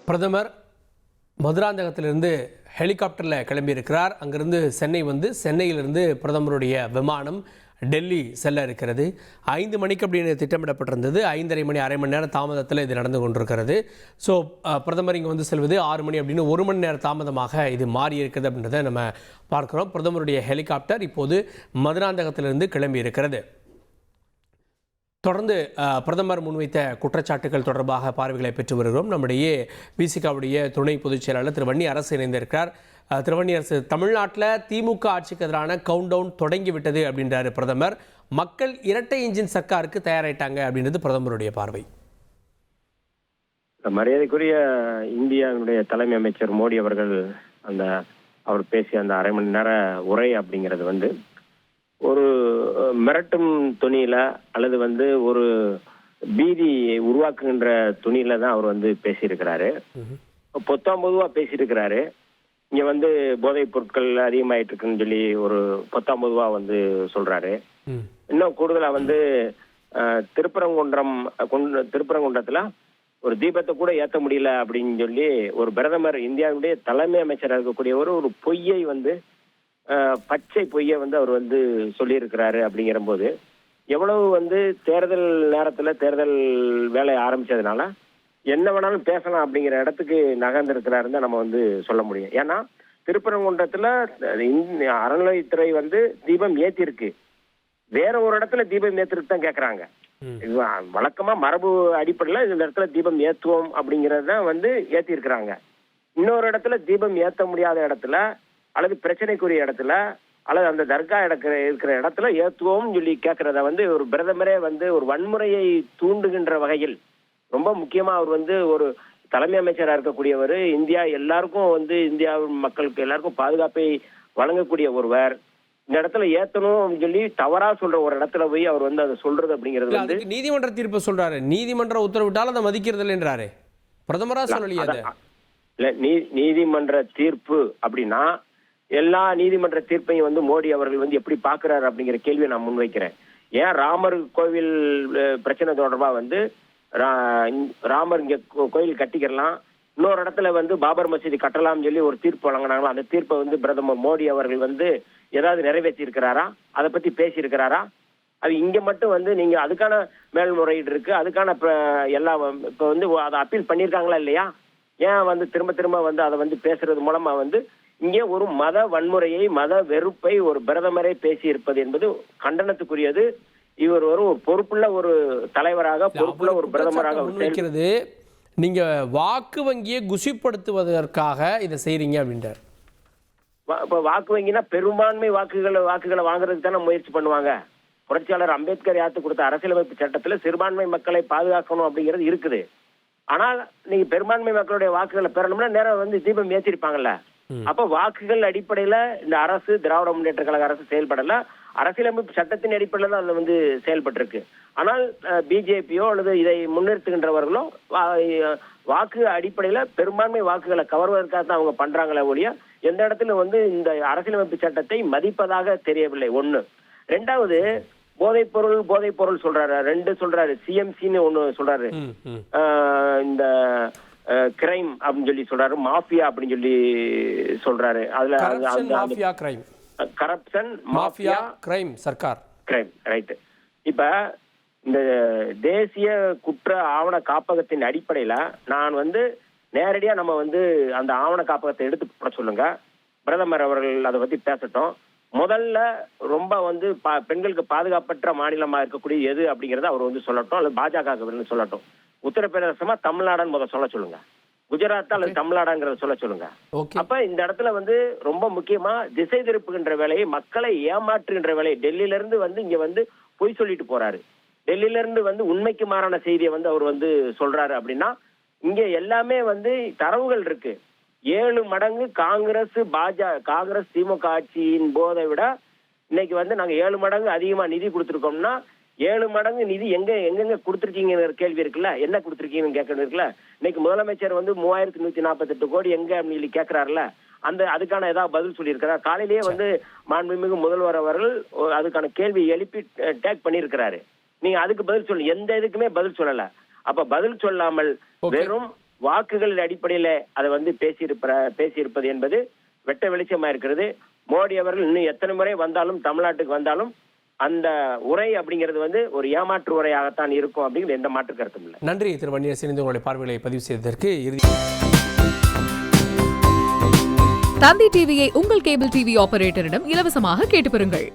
பிரதமர் மதுராந்தகத்திலிருந்து ஹெலிகாப்டரில் கிளம்பியிருக்கிறார். அங்கிருந்து சென்னை வந்து சென்னையிலிருந்து பிரதமருடைய விமானம் டெல்லி செல்ல இருக்கிறது. 5 மணிக்கு அப்படின்னு திட்டமிடப்பட்டிருந்தது. 5:30 மணி, அரை மணி நேரம் தாமதத்தில் இது நடந்து கொண்டிருக்கிறது. ஸோ பிரதமர் இங்கே வந்து செல்வது 6 மணி அப்படின்னு 1 மணி நேரம் தாமதமாக இது மாறி இருக்குது அப்படின்றத நம்ம பார்க்குறோம். பிரதமருடைய ஹெலிகாப்டர் இப்போது மதுராந்தகத்திலிருந்து கிளம்பி இருக்கிறது. தொடர்ந்து பிரதமர் முன்வைத்த குற்றச்சாட்டுகள் தொடர்பாக பார்வைகளை பெற்று வருகிறோம். நம்முடைய விசிகாவுடைய துணை பொதுச் செயலாளர் திரு வன்னி அரசு இணைந்திருக்கிறார். திரு வன்னி அரசு, தமிழ்நாட்டில் திமுக ஆட்சிக்கு எதிரான கவுண்ட் டவுன் தொடங்கிவிட்டது அப்படின்றாரு பிரதமர். மக்கள் இரட்டை இன்ஜின் சர்க்காருக்கு தயாராயிட்டாங்க அப்படின்றது பிரதமருடைய பார்வை. மரியாதைக்குரிய இந்தியாவுடைய தலைமை அமைச்சர் மோடி அவர்கள் அவர் பேசிய அந்த அரை மணி நேர உரை அப்படிங்கிறது வந்து ஒரு மிரட்டும் துணியில அல்லது ஒரு பீதியை உருவாக்குகின்ற துணியில தான் அவர் வந்து பேசியிருக்கிறாரு. பொத்தாம்பதுவா பேசியிருக்கிறாரு. இங்க போதைப் பொருட்கள் அதிகமாயிட்டு இருக்குன்னு சொல்லி ஒரு பொத்தாம்பதுவா சொல்றாரு. இன்னும் கூடுதலா திருப்பரங்குன்றத்துல ஒரு தீபத்தை கூட ஏற்ற முடியல அப்படின்னு சொல்லி ஒரு பிரதமர், இந்தியாவுடைய தலைமை அமைச்சராக இருக்கக்கூடிய ஒரு பொய்யை பச்சை பொய்யை அவர் சொல்லியிருக்கிறாரு. அப்படிங்கிற போது எவ்வளவு தேர்தல் நேரத்துல தேர்தல் வேலை ஆரம்பிச்சதுனால என்ன வேணாலும் பேசலாம் அப்படிங்கிற இடத்துக்கு நகர்ந்திருக்கிறாருன்னு தான் நம்ம சொல்ல முடியும். ஏன்னா திருப்பரங்குன்றத்துல அறநிலையத்துறை தீபம் ஏத்திருக்கு, வேற ஒரு இடத்துல தீபம் ஏத்திருக்கு தான் கேட்கறாங்க. வழக்கமா மரபு அடிப்படையில இந்த இடத்துல தீபம் ஏத்துவோம் அப்படிங்கறத ஏத்தி இருக்கிறாங்க. இன்னொரு இடத்துல தீபம் ஏத்த முடியாத இடத்துல அல்லது பிரச்சனைக்குரிய இடத்துல அல்லது அந்த தர்கா இருக்கிற இடத்துல ஏத்துவோம் சொல்லி கேட்கறத ஒரு பிரதமரே ஒரு வன்முறையை தூண்டுகின்ற வகையில், ரொம்ப முக்கியமா அவர் ஒரு தலைமை அமைச்சராக இருக்கக்கூடியவர், இந்தியா எல்லாருக்கும் இந்தியா மக்களுக்கு எல்லாருக்கும் பாதுகாப்பை வழங்கக்கூடிய ஒருவர், இந்த இடத்துல ஏத்தணும் சொல்லி தவறா சொல்ற ஒரு இடத்துல போய் அவர் அதை சொல்றது அப்படிங்கிறது நீதிமன்ற தீர்ப்பு சொல்றாரு. நீதிமன்ற உத்தரவிட்டாலும் அதை மதிக்கிறது இல்லைன்றாரு. பிரதமரா சொல்லலையா? இல்ல, நீதிமன்ற தீர்ப்பு அப்படின்னா எல்லா நீதிமன்ற தீர்ப்பையும் மோடி அவர்கள் எப்படி பாக்குறாரு அப்படிங்கிற கேள்வியை நான் முன்வைக்கிறேன். ஏன் ராமர் கோவில் பிரச்சனை தொடர்பா ராமர் இங்க கோயில் கட்டிக்கலாம், இன்னொரு இடத்துல பாபர் மசூதி கட்டலாம் சொல்லி ஒரு தீர்ப்பு வழங்கினாங்களா, அந்த தீர்ப்பை பிரதமர் மோடி அவர்கள் ஏதாவது நிறைவேற்றி இருக்கிறாரா, அதை பத்தி பேசி இருக்கிறாரா? அது இங்க மட்டும் நீங்க அதுக்கான மேல்முறையீடு இருக்கு, அதுக்கான எல்லா இப்ப அதை அப்பீல் பண்ணியிருக்காங்களா இல்லையா? ஏன் திரும்ப திரும்ப அதை பேசுறது மூலமா இங்கே ஒரு மத வன்முறையை, மத வெறுப்பை ஒரு பிரதமரை பேசி இருப்பது என்பது கண்டனத்துக்குரியது. இவர் ஒரு பொறுப்புள்ள ஒரு தலைவராக, பொறுப்புள்ள ஒரு பிரதமராக இருக்கிறது. நீங்க வாக்கு வங்கியை குசிப்படுத்துவதற்காக இதை செய்றீங்க அப்படின்றார். இப்ப வாக்கு வங்கினா பெரும்பான்மை வாக்குகளை வாங்குறதுக்கு தானே முயற்சி பண்ணுவாங்க. புரட்சியாளர் அம்பேத்கர் யாத்து கொடுத்த அரசியலமைப்பு சட்டத்துல சிறுபான்மை மக்களை பாதுகாக்கணும் அப்படிங்கிறது இருக்குது. ஆனால் நீங்க பெரும்பான்மை மக்களுடைய வாக்குகளை பெறணும்னா நேரம் தீபம் ஏற்றிருப்பாங்கல்ல. அப்ப வாக்குகள் அடிப்படையில இந்த அரசு, திராவிட முன்னேற்ற கழக அரசு செயல்படல, அரசியலமைப்பு சட்டத்தின் அடிப்படையில தான் அது செயல்பட்டு இருக்கு. ஆனால் பிஜேபியோ அல்லது இதை முன்னிறுத்துகின்றவர்களோ வாக்கு அடிப்படையில பெரும்பான்மை வாக்குகளை கவர்வதற்காக தான் அவங்க பண்றாங்களே ஒழிய எந்த இடத்துல இந்த அரசியலமைப்பு சட்டத்தை மதிப்பதாக தெரியவில்லை. ஒண்ணு. ரெண்டாவது, போதைப் பொருள் சொல்றாரு, 2 சொல்றாரு. சிஎம்சின்னு ஒண்ணு சொல்றாரு, இந்த கிரைம் அப்படின்னு சொல்லி சொல்றாரு, மாஃபியா அப்படின்னு சொல்லி சொல்றாரு. அதுல corruption, mafia, crime, Sarkar, crime, right. இப்ப இந்த தேசிய குற்ற ஆவண காப்பகத்தின் அடிப்படையில நான் நேரடியா நம்ம அந்த ஆவண காப்பகத்தை எடுத்து போட சொல்லுங்க, பிரதமர் அவர்கள் அதை பத்தி பேசட்டும். முதல்ல ரொம்ப பெண்களுக்கு பாதுகாப்பற்ற மாநிலமா இருக்கக்கூடிய எது அப்படிங்கறத அவர் சொல்லட்டும், அல்லது பாஜக சொல்லட்டும். உத்தரப்பிரதேசமா தமிழ்நாடுன்னு சொல்ல சொல்லுங்க, குஜராத் அல்லது தமிழ்நாடுங்கிறத சொல்ல சொல்லுங்க. அப்ப இந்த இடத்துல ரொம்ப முக்கியமா திசை திருப்புகின்ற வேலையை, மக்களை ஏமாற்றுகின்ற வேலையை, டெல்லியில இருந்து இங்க பொய் சொல்லிட்டு போறாரு, டெல்லியில இருந்து உண்மைக்கு மாறான செய்தியை அவர் சொல்றாரு. அப்படின்னா இங்க எல்லாமே தரவுகள் இருக்கு. 7 மடங்கு காங்கிரஸ் திமுக ஆட்சியின் போதை விட இன்னைக்கு நாங்க 7 மடங்கு அதிகமா நிதி கொடுத்துருக்கோம்னா 7 மடங்கு நிதி எங்கெங்க கொடுத்துருக்கீங்கிற கேள்வி இருக்குல்ல, என்ன கொடுத்துருக்கீங்கன்னு கேட்கறது இருக்குல்ல. இன்னைக்கு முதலமைச்சர் 3148 கோடி எங்க அப்படின்னு கேட்கிறாருல, அதுக்கான ஏதாவது பதில் சொல்லியிருக்கிறார்? காலையிலேயே மாண்புமிகு முதல்வர் அவர்கள் அதுக்கான கேள்வி எழுப்பி டேக் பண்ணியிருக்கிறாரு. நீங்க அதுக்கு பதில் சொல்லு, எந்த இதுக்குமே பதில் சொல்லல. அப்ப பதில் சொல்லாமல் வெறும் வாக்குகளின் அடிப்படையில அதை வந்து பேசியிருப்பது என்பது வெட்ட வெளிச்சமா இருக்கிறது. மோடி அவர்கள் இன்னும் எத்தனை முறை வந்தாலும் தமிழ்நாட்டுக்கு வந்தாலும் அந்த உரை அப்படிங்கிறது வந்து ஒரு ஏமாற்று உரையாகத்தான் இருக்கும் அப்படிங்கிறது எந்த மாற்று கருத்தும் இல்லை. நன்றி திரு வன்னியரசன், உங்களுடைய பார்வைகளை பதிவு செய்ததற்கு. தந்தி டிவியை உங்கள் கேபிள் டிவி ஆபரேட்டரிடம் இலவசமாக கேட்டு பெறுங்கள்.